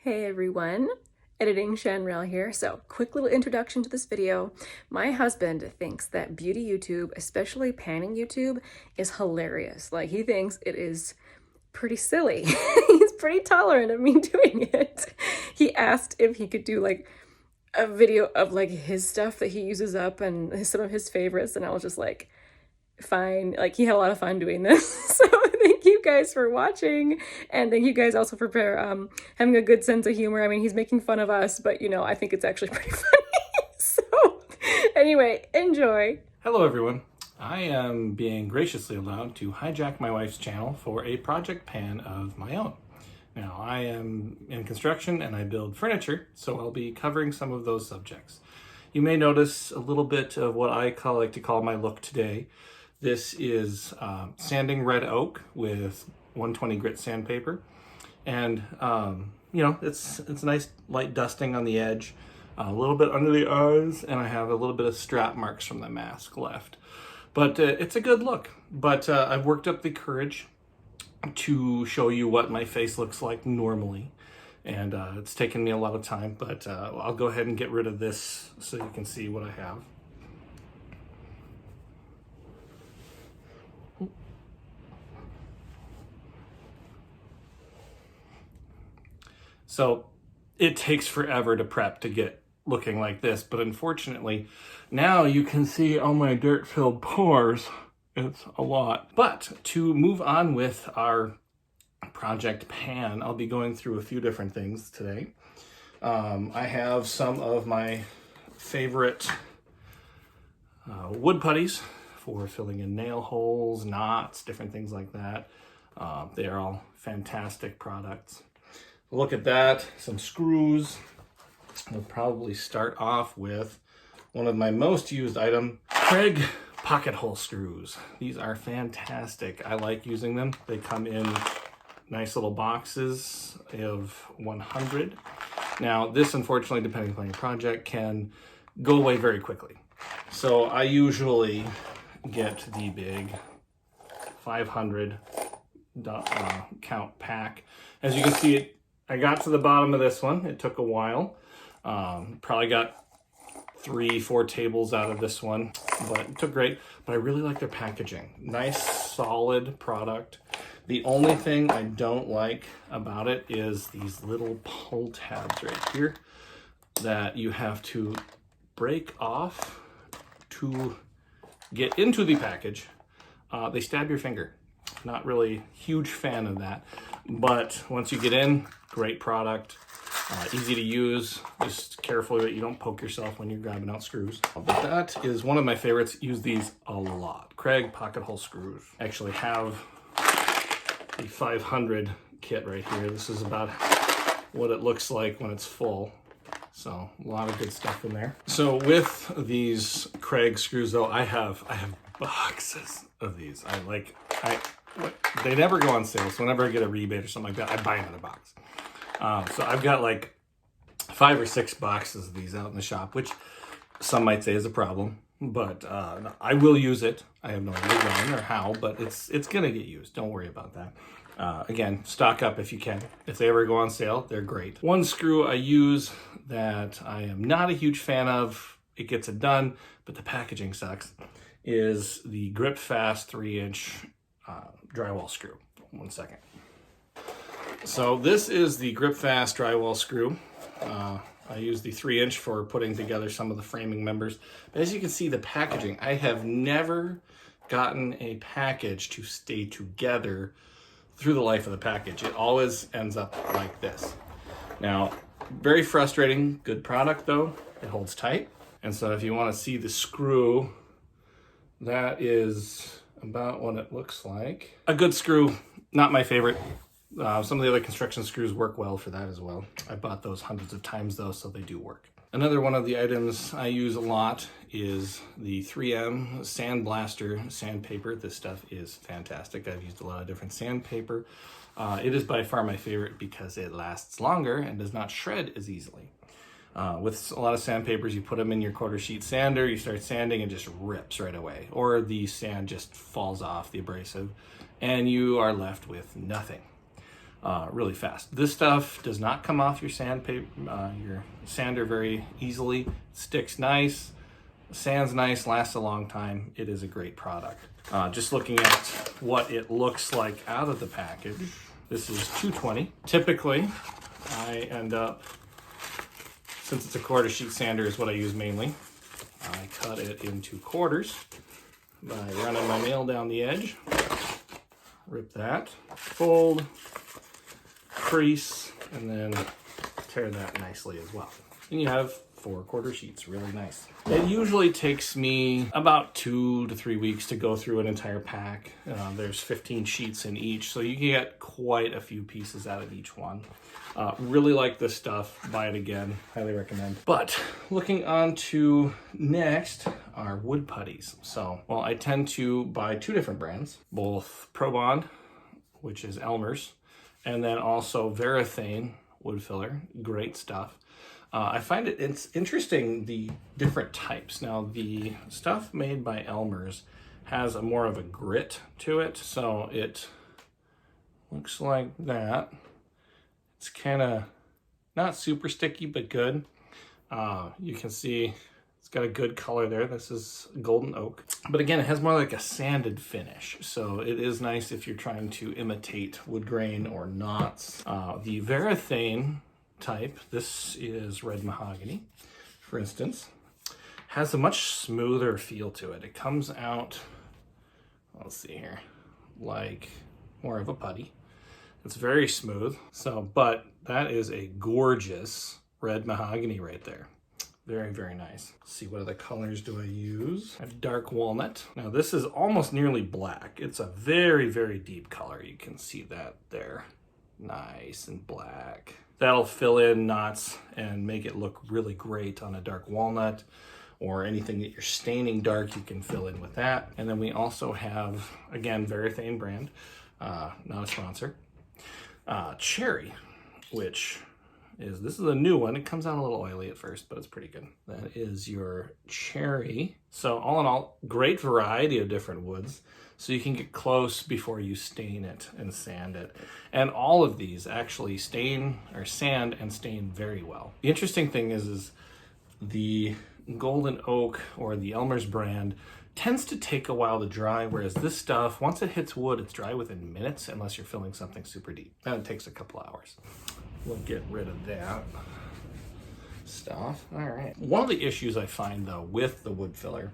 Hey everyone, Editing Shanrel here. So, quick little introduction to this video. My husband thinks that beauty YouTube, especially panning YouTube, is hilarious. Like, he thinks it is pretty silly. He's pretty tolerant of me doing it. He asked if he could do like a video of like his stuff that he uses up and some of his favorites, and I was just like, fine. Like, he had a lot of fun doing this. So thank you guys for watching, and thank you guys also for having a good sense of humor. I mean, he's making fun of us, but you know, I think it's actually pretty funny. So anyway, enjoy. Hello everyone. I am being graciously allowed to hijack my wife's channel for a project pan of my own. Now, I am in construction and I build furniture, so I'll be covering some of those subjects. You may notice a little bit of what I like to call my look today. This is sanding red oak with 120 grit sandpaper, and you know, it's a nice light dusting on the edge, a little bit under the eyes, and I have a little bit of strap marks from the mask left. But it's a good look. But I've worked up the courage to show you what my face looks like normally, and it's taken me a lot of time, but I'll go ahead and get rid of this so you can see what I have. So it takes forever to prep to get looking like this, but unfortunately now you can see all my dirt-filled pores. It's a lot. But to move on with our project pan, I'll be going through a few different things today. I have some of my favorite wood putties for filling in nail holes, knots, different things like that. They are all fantastic products. Look at that, some screws. We'll probably start off with one of my most used items, Kreg pocket hole screws. These are fantastic. I like using them. They come in nice little boxes of 100. Now, this, unfortunately, depending upon your project, can go away very quickly. So I usually get the big 500 count pack. As you can see, I got to the bottom of this one. It took a while. Probably got 3-4 tables out of this one, but it took great. But I really like their packaging. Nice, solid product. The only thing I don't like about it is these little pull tabs right here that you have to break off to get into the package. They stab your finger. Not really huge fan of that, but once you get in, great product, easy to use. Just careful that you don't poke yourself when you're grabbing out screws. But that is one of my favorites. Use these a lot. Kreg pocket hole screws. I actually have the 500 kit right here. This is about what it looks like when it's full. So a lot of good stuff in there. So with these Kreg screws though, I have boxes of these. They never go on sale, so whenever I get a rebate or something like that, I buy another box. So I've got like 5 or 6 boxes of these out in the shop, which some might say is a problem, but I will use it. I have no idea when or how, but it's gonna get used. Don't worry about that. Again, stock up if you can. If they ever go on sale, they're great. One screw I use that I am not a huge fan of, it gets it done, but the packaging sucks, is the Grip Fast 3-inch drywall screw. One second. So this is the Grip Fast drywall screw. I use the 3-inch for putting together some of the framing members. But as you can see, the packaging, I have never gotten a package to stay together through the life of the package. It always ends up like this. Now, very frustrating. Good product though. It holds tight. And so if you want to see the screw, that is about what it looks like. A good screw, not my favorite. Some of the other construction screws work well for that as well. I bought those hundreds of times though, so they do work. Another one of the items I use a lot is the 3M Sandblaster Sandpaper. This stuff is fantastic. I've used a lot of different sandpaper. It is by far my favorite because it lasts longer and does not shred as easily. With a lot of sandpapers, you put them in your quarter sheet sander, you start sanding, and just rips right away. Or the sand just falls off, the abrasive, and you are left with nothing. really fast. This stuff does not come off your your sander very easily. It sticks nice, sands nice, lasts a long time. It is a great product. Just looking at what it looks like out of the package, this is $2.20. Typically, I end up, since it's a quarter sheet sander is what I use mainly, I cut it into quarters by running my nail down the edge. Rip that, fold, crease, and then tear that nicely as well. And you have 4 quarter sheets, really nice. It usually takes me about 2 to 3 weeks to go through an entire pack. There's 15 sheets in each, so you can get quite a few pieces out of each one. Really like this stuff, buy it again, highly recommend. But looking on to next are wood putties. So, well, I tend to buy 2 different brands, both Pro Bond, which is Elmer's, and then also Varathane wood filler, great stuff. I find it's interesting, the different types. Now, the stuff made by Elmer's has more of a grit to it, so it looks like that. It's kind of not super sticky, but good. You can see it's got a good color there. This is golden oak. But again, it has more like a sanded finish, so it is nice if you're trying to imitate wood grain or knots. The Varathane type, this is red mahogany, for instance, has a much smoother feel to it. It comes out, let's see here, like more of a putty. It's very smooth. So, but that is a gorgeous red mahogany right there. Very, very nice. Let's see, what other colors do I use? I have dark walnut. Now this is almost nearly black. It's a very, very deep color. You can see that there. Nice and black. That'll fill in knots and make it look really great on a dark walnut, or anything that you're staining dark, you can fill in with that. And then we also have, again, Varathane brand, not a sponsor, Cherry, which is, this is a new one. It comes out a little oily at first, but it's pretty good. That is your Cherry. So all in all, great variety of different woods. So you can get close before you stain it and sand it. And all of these actually stain or sand and stain very well. The interesting thing is the golden oak or the Elmer's brand tends to take a while to dry, whereas this stuff, once it hits wood, it's dry within minutes unless you're filling something super deep. Then it takes a couple hours. We'll get rid of that stuff. All right. One of the issues I find though with the wood filler,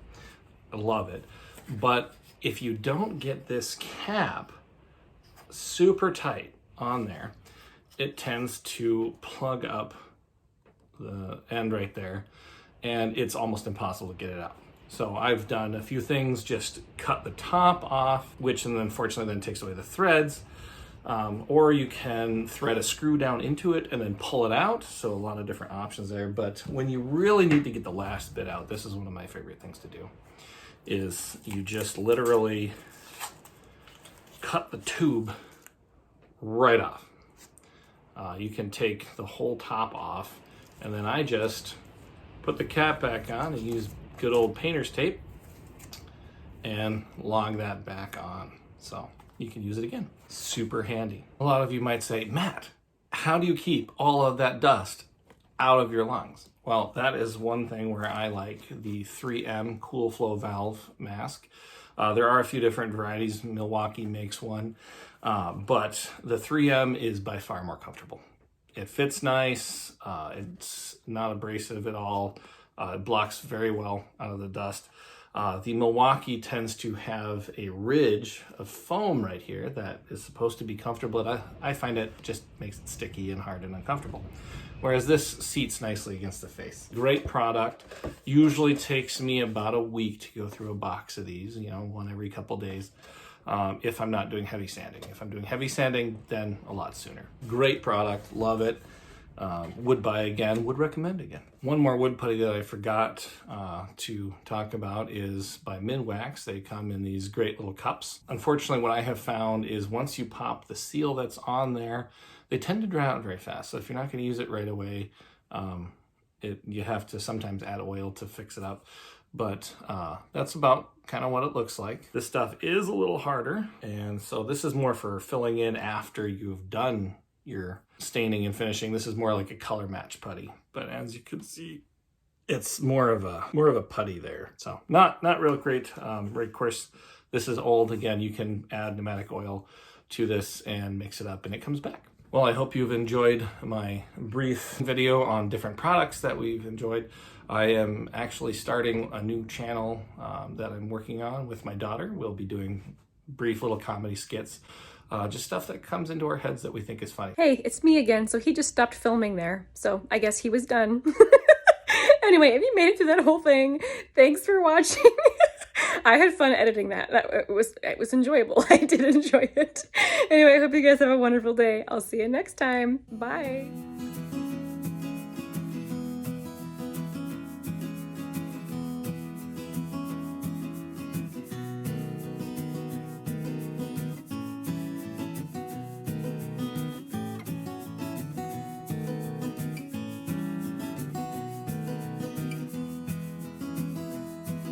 I love it, but if you don't get this cap super tight on there, it tends to plug up the end right there, and it's almost impossible to get it out. So I've done a few things, just cut the top off, which and unfortunately then takes away the threads, or you can thread a screw down into it and then pull it out. So a lot of different options there. But when you really need to get the last bit out, this is one of my favorite things to do, is you just literally cut the tube right off. You can take the whole top off, and then I just put the cap back on and use good old painter's tape and log that back on. So you can use it again. Super handy. A lot of you might say, Matt, how do you keep all of that dust out of your lungs? Well, that is one thing where I like the 3M Cool Flow Valve mask. There are a few different varieties. Milwaukee makes one, but the 3M is by far more comfortable. It fits nice. It's not abrasive at all. It blocks very well out of the dust. The Milwaukee tends to have a ridge of foam right here that is supposed to be comfortable, but I find it just makes it sticky and hard and uncomfortable. Whereas this seats nicely against the face. Great product. Usually takes me about a week to go through a box of these, you know, one every couple days. If I'm not doing heavy sanding. If I'm doing heavy sanding, then a lot sooner. Great product, love it. Would buy again, would recommend again. One more wood putty that I forgot to talk about is by Minwax. They come in these great little cups. Unfortunately, what I have found is once you pop the seal that's on there, they tend to dry out very fast. So if you're not going to use it right away, you have to sometimes add oil to fix it up. But that's about kind of what it looks like. This stuff is a little harder, and so this is more for filling in after you've done your staining and finishing. This is more like a color match putty, but as you can see, it's more of a putty there. So not real great. Of course, this is old. Again, you can add pneumatic oil to this and mix it up and it comes back. Well, I hope you've enjoyed my brief video on different products that we've enjoyed. I am actually starting a new channel that I'm working on with my daughter. We'll be doing brief little comedy skits, just stuff that comes into our heads that we think is funny. Hey, it's me again. So he just stopped filming there. So I guess he was done. Anyway, if you made it through that whole thing, thanks for watching. I had fun editing that. It was enjoyable. I did enjoy it. Anyway, I hope you guys have a wonderful day. I'll see you next time. Bye.